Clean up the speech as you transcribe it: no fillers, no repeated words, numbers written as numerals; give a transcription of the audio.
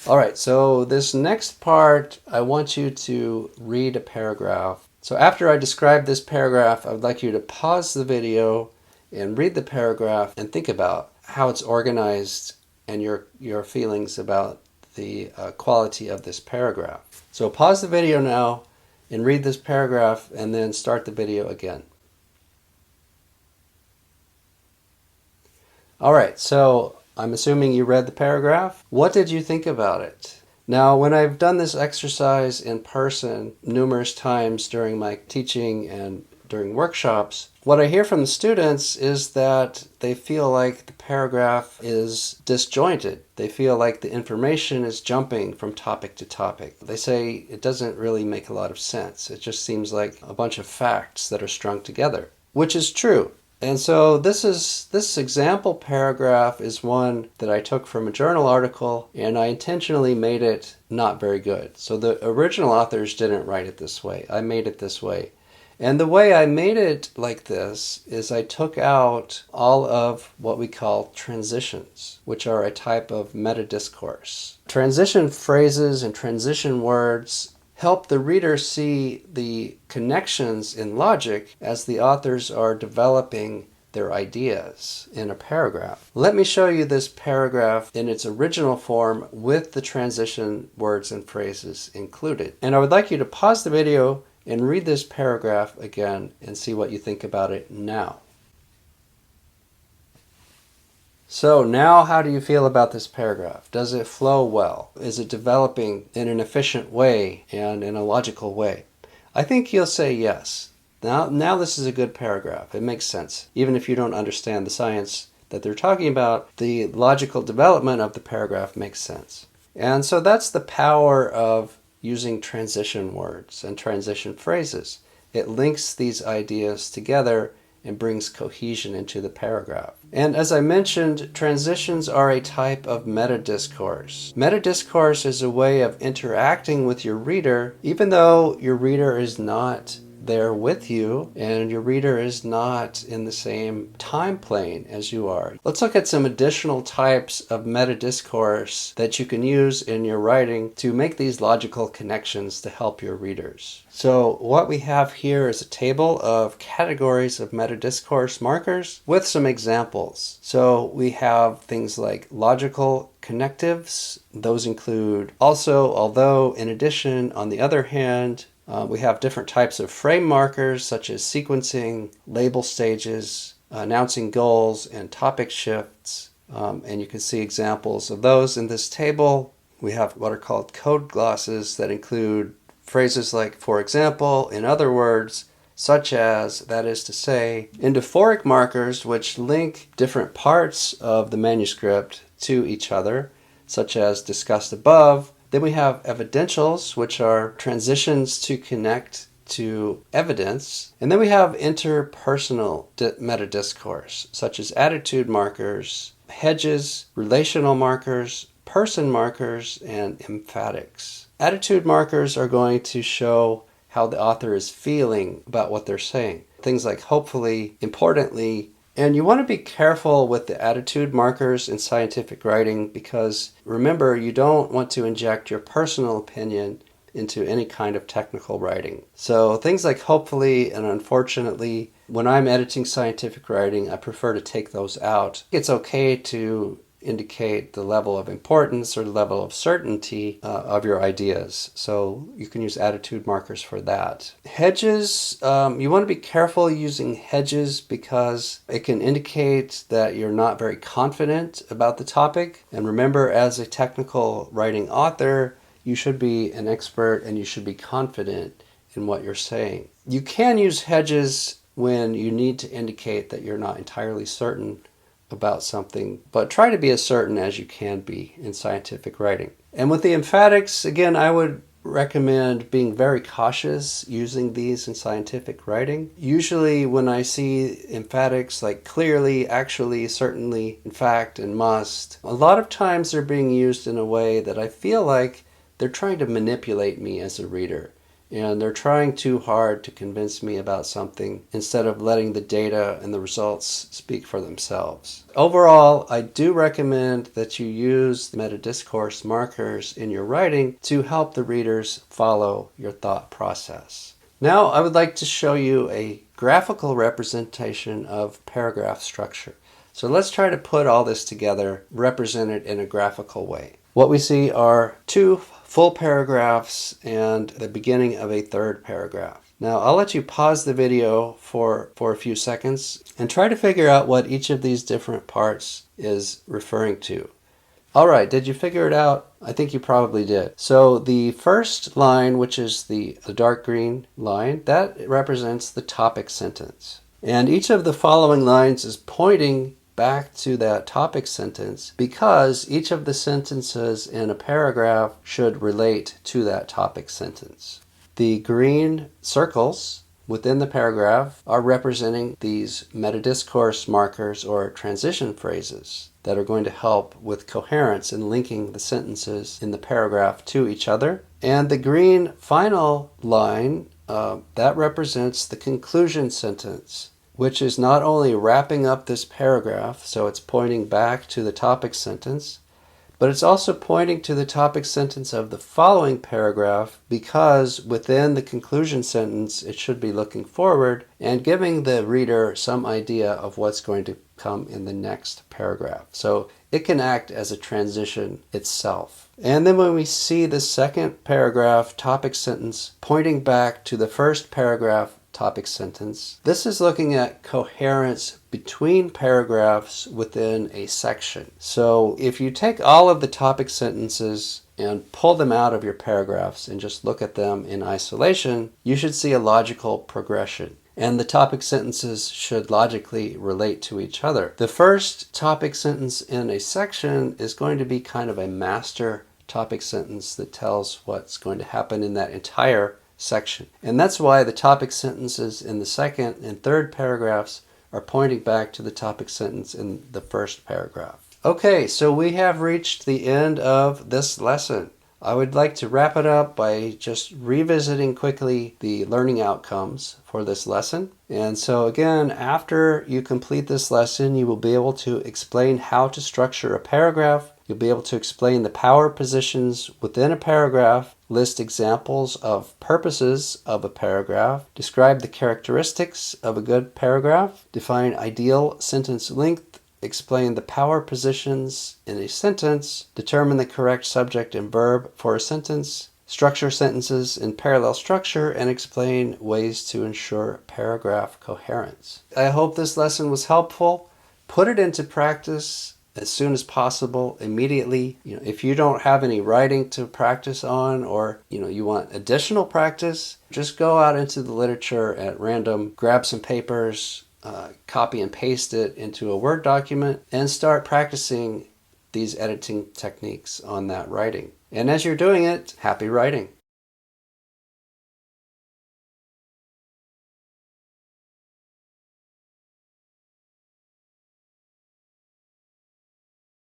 All right, so this next part, I want you to read a paragraph. So after I describe this paragraph, I would like you to pause the video and read the paragraph and think about how it's organized and your feelings about the quality of this paragraph. So pause the video now and read this paragraph and then start the video again. All right, so I'm assuming you read the paragraph. What did you think about it? Now, when I've done this exercise in person numerous times during my teaching and during workshops, what I hear from the students is that they feel like the paragraph is disjointed. They feel like the information is jumping from topic to topic. They say it doesn't really make a lot of sense. It just seems like a bunch of facts that are strung together, which is true. And so this example paragraph is one that I took from a journal article, and I intentionally made it not very good. So the original authors didn't write it this way. I made it this way. And the way I made it like this is I took out all of what we call transitions, which are a type of metadiscourse. Transition phrases and transition words help the reader see the connections in logic as the authors are developing their ideas in a paragraph. Let me show you this paragraph in its original form with the transition words and phrases included. And I would like you to pause the video and read this paragraph again and see what you think about it now. So now how do you feel about this paragraph? Does it flow well? Is it developing in an efficient way and in a logical way? I think you'll say yes. Now this is a good paragraph. It makes sense. Even if you don't understand the science that they're talking about, the logical development of the paragraph makes sense. And so that's the power of using transition words and transition phrases. It links these ideas together and brings cohesion into the paragraph. And as I mentioned, transitions are a type of metadiscourse. Metadiscourse is a way of interacting with your reader, even though your reader is not there with you and your reader is not in the same time plane as you are. Let's look at some additional types of metadiscourse that you can use in your writing to make these logical connections to help your readers. So what we have here is a table of categories of metadiscourse markers with some examples. So we have things like logical connectives. Those include also, although, in addition, on the other hand. We have different types of frame markers such as sequencing, label stages, announcing goals, and topic shifts. And you can see examples of those in this table. We have what are called code glosses that include phrases like, for example, in other words, such as, that is to say, endophoric markers which link different parts of the manuscript to each other, such as discussed above. Then we have evidentials, which are transitions to connect to evidence. And then we have interpersonal metadiscourse, such as attitude markers, hedges, relational markers, person markers, and emphatics. Attitude markers are going to show how the author is feeling about what they're saying. Things like hopefully, importantly. And you want to be careful with the attitude markers in scientific writing because, remember, you don't want to inject your personal opinion into any kind of technical writing. So things like hopefully and unfortunately, when I'm editing scientific writing, I prefer to take those out. It's okay to indicate the level of importance or the level of certainty of your ideas. So you can use attitude markers for that. Hedges, you want to be careful using hedges because it can indicate that you're not very confident about the topic. And remember, as a technical writing author, you should be an expert and you should be confident in what you're saying. You can use hedges when you need to indicate that you're not entirely certain about something, but try to be as certain as you can be in scientific writing. And with the emphatics, again, I would recommend being very cautious using these in scientific writing. Usually when I see emphatics like clearly, actually, certainly, in fact, and must, a lot of times they're being used in a way that I feel like they're trying to manipulate me as a reader. and they're trying too hard to convince me about something instead of letting the data and the results speak for themselves. Overall, I do recommend that you use Metadiscourse markers in your writing to help the readers follow your thought process. Now, I would like to show you a graphical representation of paragraph structure. So let's try to put all this together, represented in a graphical way. What we see are two full paragraphs and the beginning of a third paragraph. Now, I'll let you pause the video for a few seconds and try to figure out what each of these different parts is referring to. All right, did you figure it out? I think you probably did. So the first line, which is the dark green line, that represents the topic sentence. And each of the following lines is pointing back to that topic sentence because each of the sentences in a paragraph should relate to that topic sentence. The green circles within the paragraph are representing these metadiscourse markers or transition phrases that are going to help with coherence in linking the sentences in the paragraph to each other. And the green final line, that represents the conclusion sentence, which is not only wrapping up this paragraph, so it's pointing back to the topic sentence, but it's also pointing to the topic sentence of the following paragraph because within the conclusion sentence, it should be looking forward and giving the reader some idea of what's going to come in the next paragraph. So it can act as a transition itself. And then when we see the second paragraph topic sentence pointing back to the first paragraph topic sentence, this is looking at coherence between paragraphs within a section. So if you take all of the topic sentences and pull them out of your paragraphs and just look at them in isolation, you should see a logical progression. And the topic sentences should logically relate to each other. The first topic sentence in a section is going to be kind of a master topic sentence that tells what's going to happen in that entire section. And that's why the topic sentences in the second and third paragraphs are pointing back to the topic sentence in the first paragraph. Okay, so we have reached the end of this lesson. I would like to wrap it up by just revisiting quickly the learning outcomes for this lesson. And so again, after you complete this lesson, you will be able to explain how to structure a paragraph. You'll be able to explain the power positions within a paragraph, list examples of purposes of a paragraph, describe the characteristics of a good paragraph, define ideal sentence length, explain the power positions in a sentence, determine the correct subject and verb for a sentence, structure sentences in parallel structure, and explain ways to ensure paragraph coherence. I hope this lesson was helpful. Put it into practice as soon as possible, immediately. If you don't have any writing to practice on, or you want additional practice, just go out into the literature at random, grab some papers, copy and paste it into a Word document, and start practicing these editing techniques on that writing. And as you're doing it, happy writing.